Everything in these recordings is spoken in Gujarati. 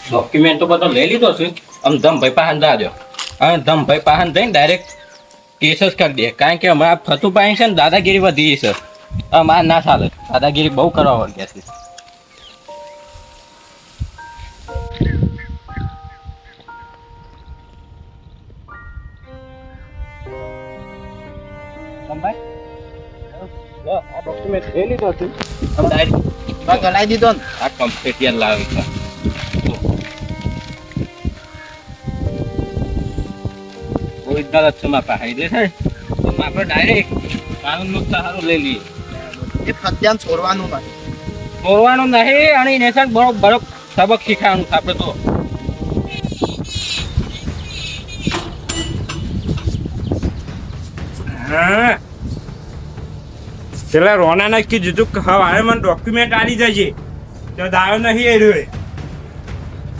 ડોક્યુમેન્ટ તો બધો લઈ લીધો છે. આમ ધમભાઈ પાહન દાદ્યો અને ધમભાઈ પાહન જઈને ડાયરેક્ટ કેસ જ કરી દે. કારણ કે અમારા ફતુભાઈ છે ને દાદાગીરી વધી છે. અમારે ના ચાલે, દાદાગીરી બહુ કરવા વાગ્યા છે. ધમભાઈ આ ડોક્યુમેન્ટ લઈ લીધો છે. આમ ડાયરેક્ટ કરાવી દીધો ને આ કમ્પ્લીટ યાર લાવી છે. આપણે ડાયરેક્ટ કાનૂનનો સહારો લઈ લઈએ. એ ફત્યાન છોડવાનું નથી. છોડવાનું નહીં અને એને બરોબર સબક શીખવાનું આપણે તો. હા પેલા રોનાને કીધું તું કે હવે મને ડોક્યુમેન્ટ આવી જશે તો દાયો નહીં એ રહ્યો.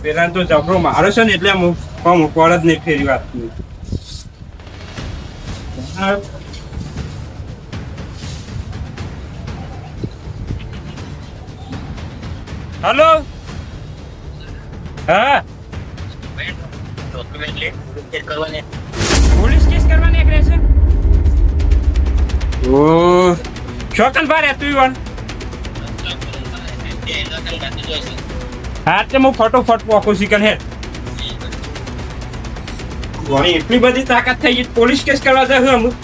પેલા તો જબરો મારો છે ને એટલે હું ઉપર જ નહીં ફેરી વાત. હલો હા પોલીસ કેસ કરવાની એક રહેશે. ઓ શોકન ભારે તું વન હા તે હું ફટોફટ પોકો શીખન હે વળી એટલી બધી તાકાત થઈ ગઈ પોલીસ કેસ કરવા જાય હું.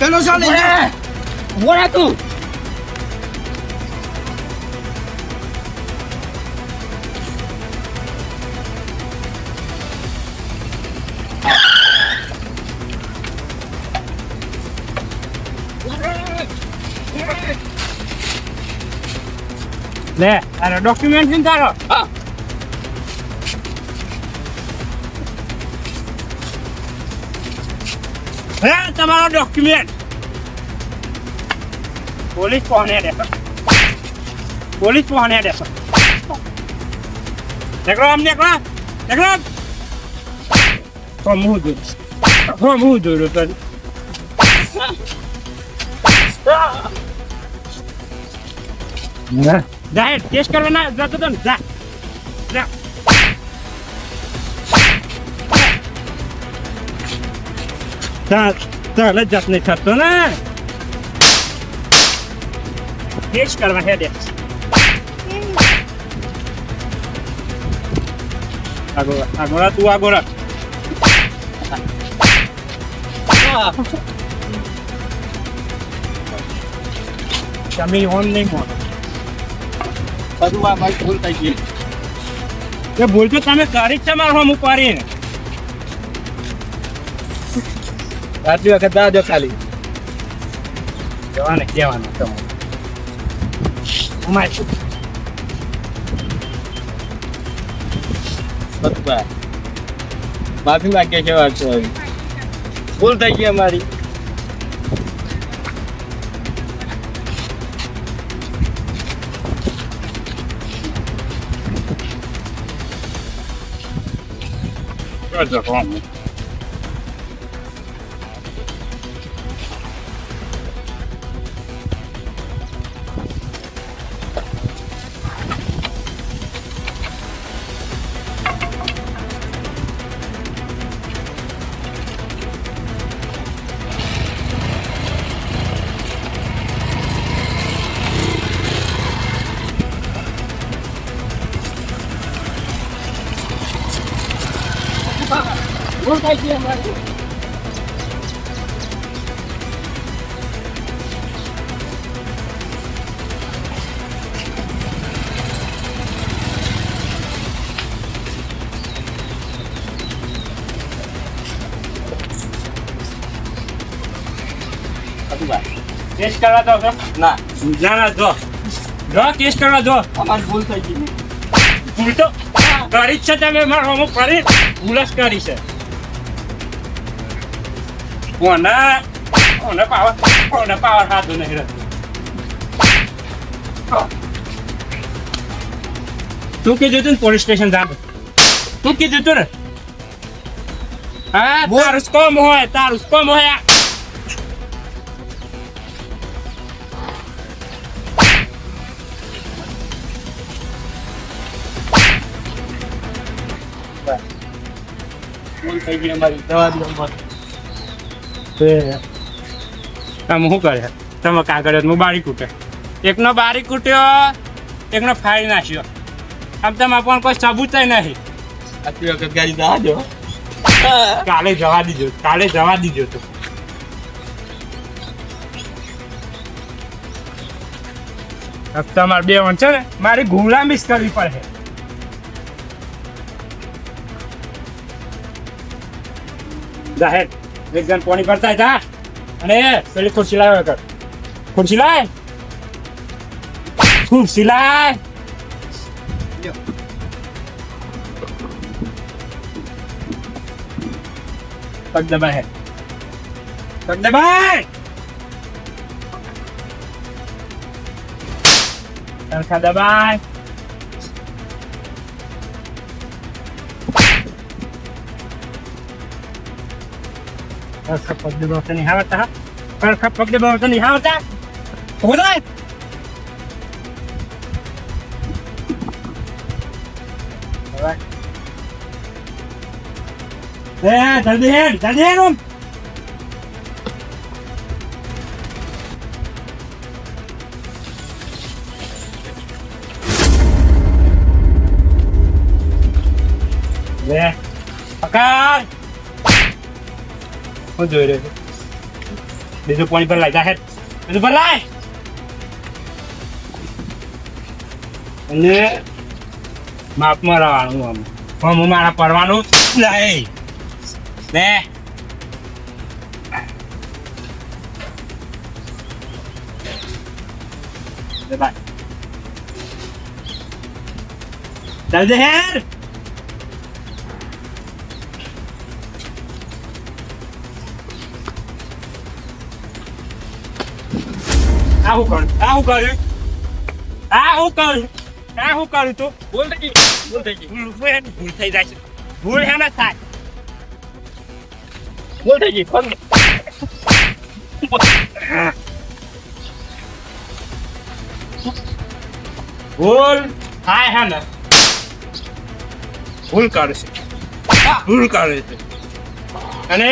પેલો ચાલે બોલા તું લે તારો ડોક્યુમેન્ટ છે ને તારો. હે તમારો ડોક્યુમેન્ટ પોલીસ પહોંચે દેશો. પોલીસ પહોંચે દેશો. નીકળો આમ નીકળો નીકળો. હું જોયું તો જા ટેસ્ટ કરવાના જતો તો ને જા જા. ચાલ જ જાત નહીં થતો ને ટેસ્ટ કરવા હેડે. આગોરા તું આગોરા તમે ઓન નહીં મોન બધું આ ભાઈ ભૂલ થઈ ગઈ. એ ભૂલ તો તમે કરી જ છે મારો હું પાડીને. આટલી વખત દાદો ખાલી જવાને કહેવાનું તમારે માફી માંગે છે. વાત છે ભૂલ થઈ ગઈ અમારી. ભૂલ થઈ ગઈ અમારી. ટેસ્ટ કરવા દો છો? ના ના જો ટેસ્ટ કરવા દો. અમારી ભૂલ થઈ ગઈ. ભૂલ તો કરી જ છે તમે મારો અમુક કરી ભૂલ જ કરી છે. કોને પાવર હાથ નહીં રહેતો. તું કીધું તું ને પોલીસ સ્ટેશન જાવ. તું કીધું તું ને. હા તારું કોમ હોય. ભૂલ થઈ ગઈ અમારી. દવા દો અમારી. તમે શું કરે તમે કાગળ હું બારી કૂટે એકનો બારી કૂટ્યો એકનો ફાડી નાખ્યો. આમ તમે પણ કોઈ સબૂત નહીં. આટલી વખત ગાડી ના દો. કાલે જવા દીધો તો તમારે બે વન છે ને મારી ગુલામી જ કરવી પડે. જાહેર એક જણ પાણી ભરતા જા અને પેલી ખુરશી લાવ્યો કર. ખુરશી લાય. પગ દબાય. સરખા દબાય. પગ દબાવતા નહીં આવડતા. પગ દબાવતા નહીં આવડતા. બોલાય. જલ્દી હેડ રૂમ. પકડ. હું જોઈ રહ્યો છું. બીજું પાણી પર લાય. જાહેર બીજું પર લાય. અને માપમાં રહેવાનું. હું મારા પરવાનું લાય. બે જલ્દી હેર. આવું કરું તું. ભૂલ થઈ ગઈ. ભૂલ થઈ જાય છે. ભૂલ હે ને થાય. ભૂલ થઈ ગઈ. ભૂલ થાય હે ને. ભૂલ કરે છે. અને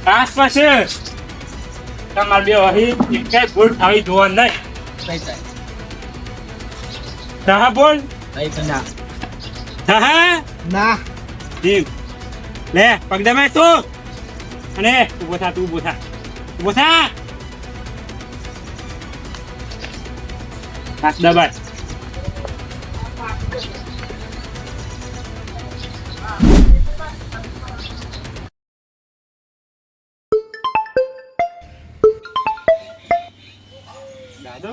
આસપાસ તમારે બે અહીં એક ભૂલ થવી જોવા નહીં. હા બોલ. હા ના લે પગ દબાય તું. અને ઊભો થા. હાથ દબાય. દાદો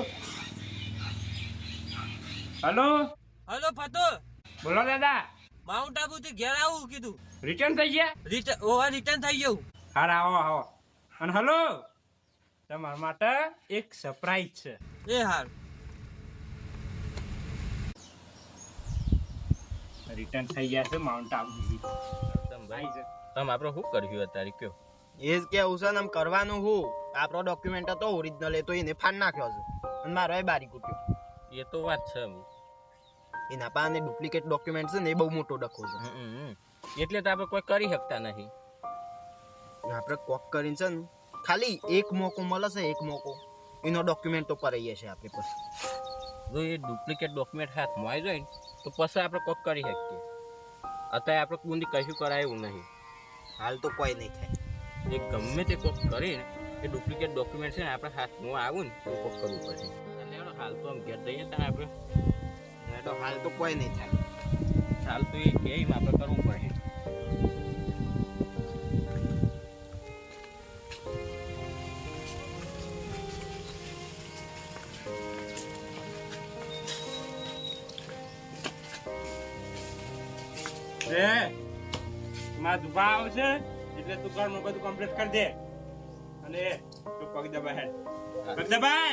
હલો ફતો. બોલો દાદા. માઉન્ટ આબુ થી ઘેર આવું કીધું. રિટર્ન થઈ ગયા. રિટર્ન થઈ ગયું. હાર આવો. અને હલો તમારા માટે એક સરપ્રાઈઝ છે. એ હાર રિટર્ન થઈ ગયા છે માઉન્ટ આબુ. તમે આપણે શું કર્યું અત્યારે કયો? એ જ કેવું છે ને આમ કરવાનું હું. આપણો ડોક્યુમેન્ટ હતો ઓરિજિનલ એ તો એને ફાડ નાખ્યો છે અને મારો એ બારી કૂટ્યો. એ તો વાત છે. એના પાસે ડુપ્લિકેટ ડોક્યુમેન્ટ છે ને એ બહુ મોટો ડખો છે. એટલે તો આપણે કોઈ કરી શકતા નથી. આપણે કોક કરીને છે ને ખાલી એક મોકો મળે છે, એક મોકો એનો ડોક્યુમેન્ટ તો કરાઈએ છે આપણે પછી. જો એ ડુપ્લિકેટ ડોક્યુમેન્ટ હાથમાં આવી જાય ને તો પછી આપણે કોક કરી શકીએ. અત્યારે આપણે કોઈની કશું કરાય એવું નહીં. હાલ તો કોઈ નહીં થાય. એ ગમે તે કોક કરીને એ ડુપ્લિકેટ ડોક્યુમેન્ટ છે ને આપણે હાથમાં આવું ને તો કોક કરવું પડે. અને એનો હાલ તો આમ ઘેર જઈએ ત્યાં આપણે તો હાલ તો કોઈ નહીં થાય. હાલ તો એ કેમ આપણે કરવું પડે. મારા દુભા આવશે એટલે તું ઘરમાં બધું કમ્પ્લીટ કરી દે. અને તું પગ દબા હેડ પગ દબા.